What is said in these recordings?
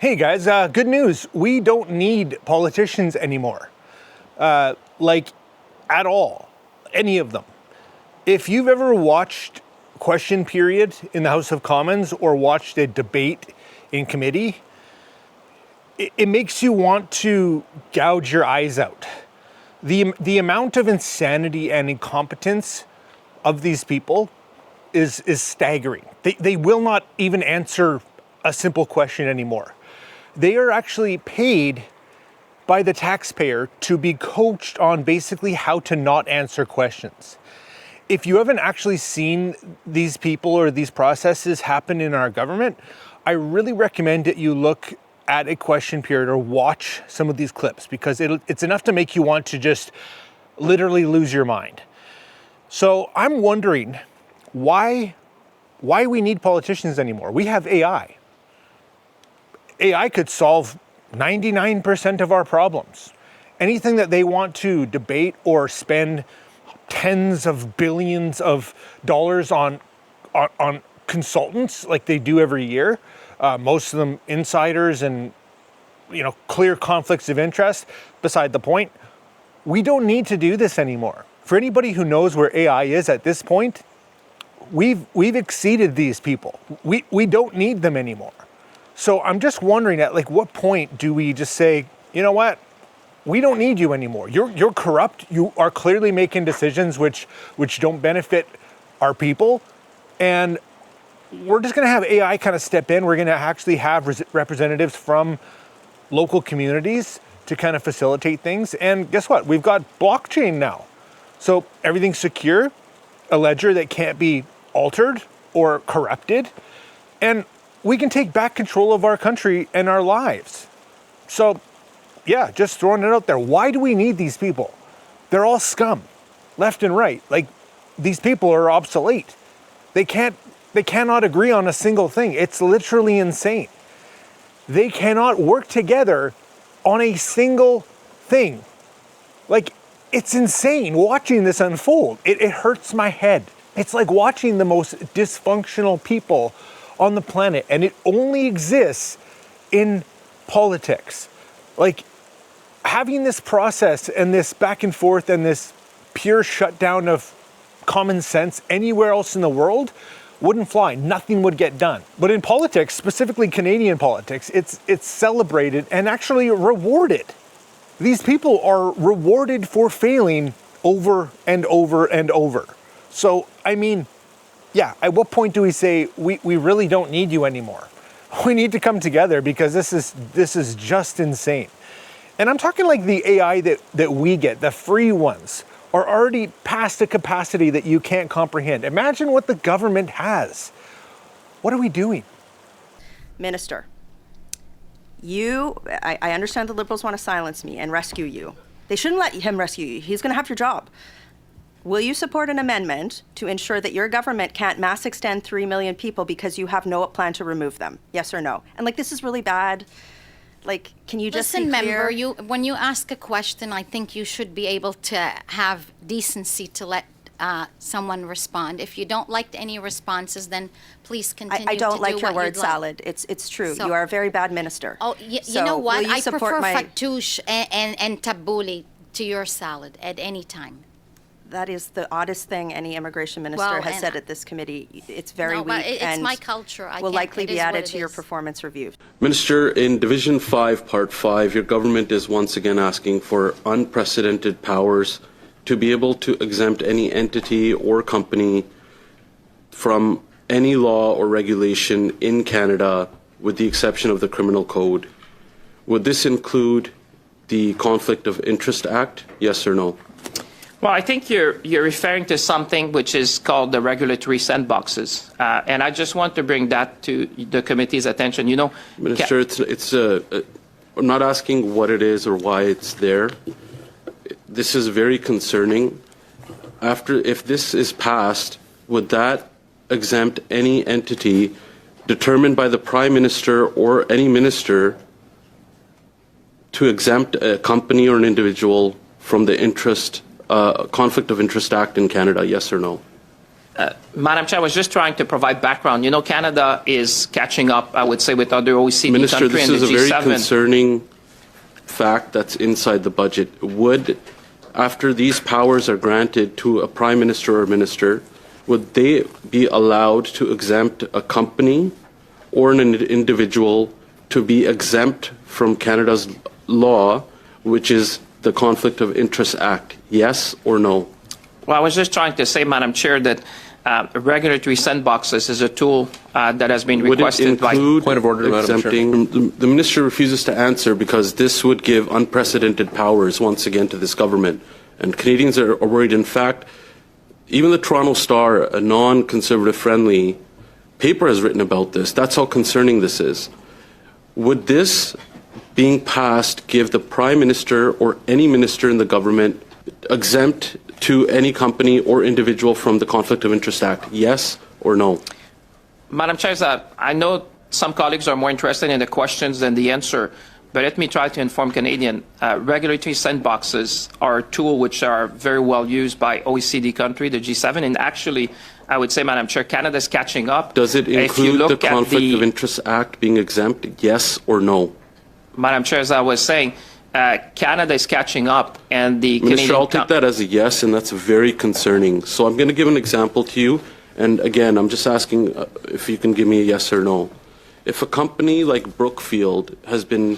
Hey guys, good news. We don't need politicians anymore. Like, at all. Any of them. If you've ever watched Question Period in the House of Commons or watched a debate in committee, it makes you want to gouge your eyes out. The amount of insanity and incompetence of these people is staggering. They will not even answer a simple question anymore. They are actually paid by the taxpayer to be coached on basically how to not answer questions. If you haven't actually seen these people or these processes happen in our government, I really recommend that you look at a question period or watch some of these clips, because it's enough to make you want to just literally lose your mind. So I'm wondering why we need politicians anymore. We have AI. AI could solve 99% of our problems. Anything that they want to debate or spend tens of billions of dollars on consultants like they do every year, most of them insiders and clear conflicts of interest, beside the point. We don't need to do this anymore. For anybody who knows where AI is at this point, we've exceeded these people. We don't need them anymore. So I'm just wondering, at what point do we just say, you know what, we don't need you anymore. You're corrupt. You are clearly making decisions which don't benefit our people, and we're just going to have AI kind of step in. We're going to actually have representatives from local communities to kind of facilitate things. And guess what? We've got blockchain now, so everything's secure, a ledger that can't be altered or corrupted, and we can take back control of our country and our lives. So, yeah, just throwing it out there. Why do we need these people? They're all scum, left and right. These people are obsolete. They cannot agree on a single thing. It's literally insane. They cannot work together on a single thing. It's insane watching this unfold. It hurts my head. It's like watching the most dysfunctional people on the planet, and it only exists in politics. Having this process and this back and forth and this pure shutdown of common sense anywhere else in the world wouldn't fly. Nothing would get done. But in politics, specifically Canadian politics, it's celebrated and actually rewarded. These people are rewarded for failing over and over and over. So, yeah, at what point do we say we really don't need you anymore? We need to come together, because this is just insane. And I'm talking like the AI that we get, the free ones, are already past a capacity that you can't comprehend. Imagine what the government has. What are we doing? Minister, I understand the Liberals want to silence me and rescue you. They shouldn't let him rescue you. He's going to have your job. Will you support an amendment to ensure that your government can't mass extend 3 million people because you have no plan to remove them? Yes or no? And this is really bad. Can you just Listen, be clear? member, when you ask a question, I think you should be able to have decency to let someone respond. If you don't like any responses, then please continue I don't to like do your what word you'd like. salad. It's true. So- You are a very bad minister. Oh, you So know what? will you I support prefer my- fattoush and tabbouleh to your salad at any time. That is the oddest thing any immigration minister Well, has and said at this committee. It's very No, but weak, it's and my culture. I will can't- likely it be is what added it to your is. performance review. Minister, in Division 5, Part 5, your government is once again asking for unprecedented powers to be able to exempt any entity or company from any law or regulation in Canada, with the exception of the Criminal Code. Would this include the Conflict of Interest Act? Yes or no? Well, I think you're referring to something which is called the regulatory sandboxes, and I just want to bring that to the committee's attention. Minister, I'm not asking what it is or why it's there. This is very concerning. If this is passed, would that exempt any entity determined by the Prime Minister or any minister to exempt a company or an individual from the Conflict of Interest Act in Canada, yes or no? Madam Chair, I was just trying to provide background. You know, Canada is catching up, I would say, with other OECD Minister, countries this and the is a G7. very concerning fact that's inside the budget. Would, after these powers are granted to a prime minister or minister, would they be allowed to exempt a company or an individual to be exempt from Canada's law, which is the Conflict of Interest Act? Yes or no? Well, I was just trying to say, Madam Chair, that regulatory sandboxes is a tool that has been Would it requested by... include Point of order, Madam Chair. exempting? The minister refuses to answer because this would give unprecedented powers once again to this government. And Canadians are worried. In fact, even the Toronto Star, a non-conservative friendly paper, has written about this. That's how concerning this is. Would this being passed give the Prime Minister or any minister in the government exempt to any company or individual from the Conflict of Interest Act? Yes or no? Madam Chair, I know some colleagues are more interested in the questions than the answer, but let me try to inform Canadians. Regulatory sandboxes are a tool which are very well used by OECD country, the G7, and actually, I would say, Madam Chair, Canada is catching up. Does it include the Conflict of Interest Act being exempt? Yes or no? Madam Chair, as I was saying, Canada is catching up, and the Minister, Canadian... I'll take that as a yes, and that's very concerning. So I'm going to give an example to you, and again, I'm just asking if you can give me a yes or no. If a company like Brookfield has been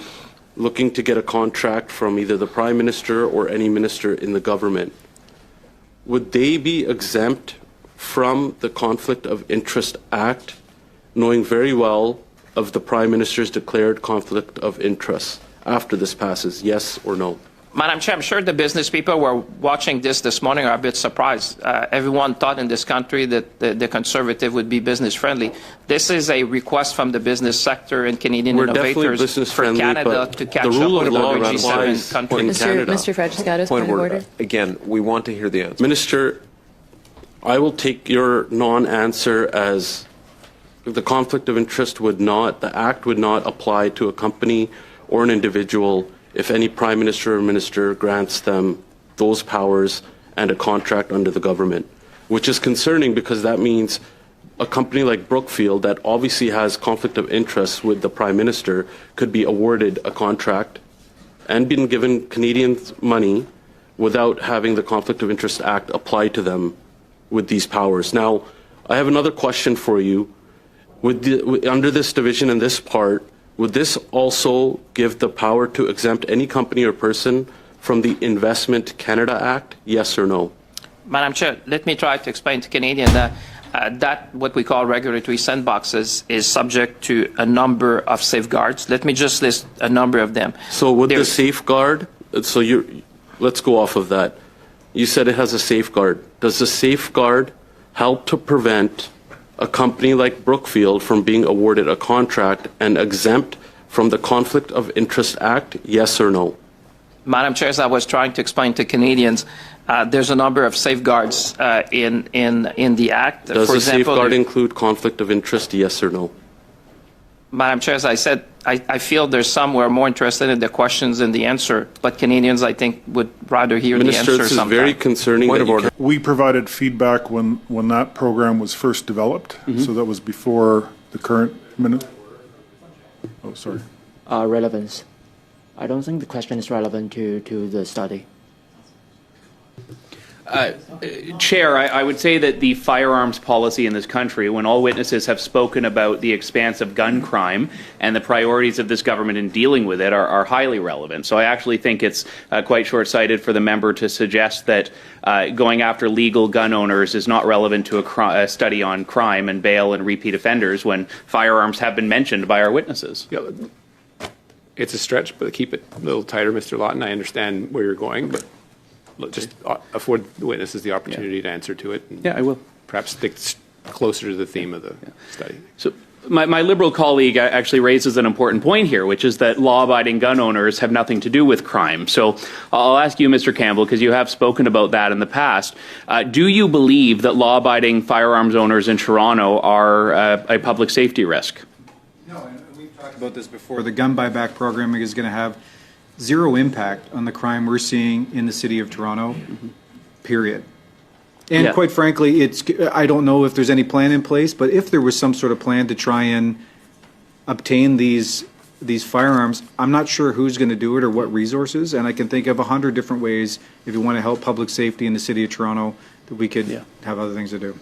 looking to get a contract from either the Prime Minister or any minister in the government, would they be exempt from the Conflict of Interest Act, knowing very well of the Prime Minister's declared conflict of interest after this passes? Yes or no? Madam Chair, I'm sure the business people who are watching this morning are a bit surprised. Everyone thought in this country that the Conservative would be business friendly. This is a request from the business sector and Canadian We're definitely innovators business for friendly, Canada but to catch the rule up of with law other applies G7 countries. in Canada. Mr. Fragiskatos, point of order. Again, we want to hear the answer. Minister, I will take your non-answer as the conflict of interest would not, the Act would not apply to a company or an individual if any Prime Minister or Minister grants them those powers and a contract under the government, which is concerning because that means a company like Brookfield that obviously has conflict of interest with the Prime Minister could be awarded a contract and been given Canadian money without having the Conflict of Interest Act apply to them with these powers. Now, I have another question for you. Under this division and this part, would this also give the power to exempt any company or person from the Investment Canada Act? Yes or no? Madam Chair, let me try to explain to Canadians that what we call regulatory sandboxes is subject to a number of safeguards. Let me just list a number of them. So would the safeguard, let's go off of that. You said it has a safeguard. Does the safeguard help to prevent a company like Brookfield from being awarded a contract and exempt from the Conflict of Interest Act? Yes or no? Madam Chair, as I was trying to explain to Canadians, there's a number of safeguards in the Act. Does For the example, safeguard include conflict of interest? Yes or no? Madam Chair, as I said, I feel there's some who are more interested in the questions than the answer, but Canadians, I think, would rather hear the Minister, answer this is sometime. very concerning. Point of order. We provided feedback when that program was first developed, so that was before the current minute. Oh, sorry. Relevance. I don't think the question is relevant to the study. Chair, I would say that the firearms policy in this country, when all witnesses have spoken about the expanse of gun crime and the priorities of this government in dealing with it, are highly relevant. So I actually think it's quite short-sighted for the member to suggest that going after legal gun owners is not relevant to a study on crime and bail and repeat offenders when firearms have been mentioned by our witnesses. Yeah, it's a stretch, but keep it a little tighter, Mr. Lawton. I understand where you're going, but just afford the witnesses the opportunity to answer to it. And Yeah, I will. perhaps stick closer to the theme of the study. So my Liberal colleague actually raises an important point here, which is that law-abiding gun owners have nothing to do with crime. So I'll ask you, Mr. Campbell, because you have spoken about that in the past. Do you believe that law-abiding firearms owners in Toronto are a public safety risk? No, and we've talked about this before. The gun buyback program is going to have zero impact on the crime we're seeing in the city of Toronto, period. And Yeah. quite frankly, I don't know if there's any plan in place, but if there was some sort of plan to try and obtain these firearms, I'm not sure who's going to do it or what resources, and I can think of 100 different ways, if you want to help public safety in the city of Toronto, that we could have other things to do.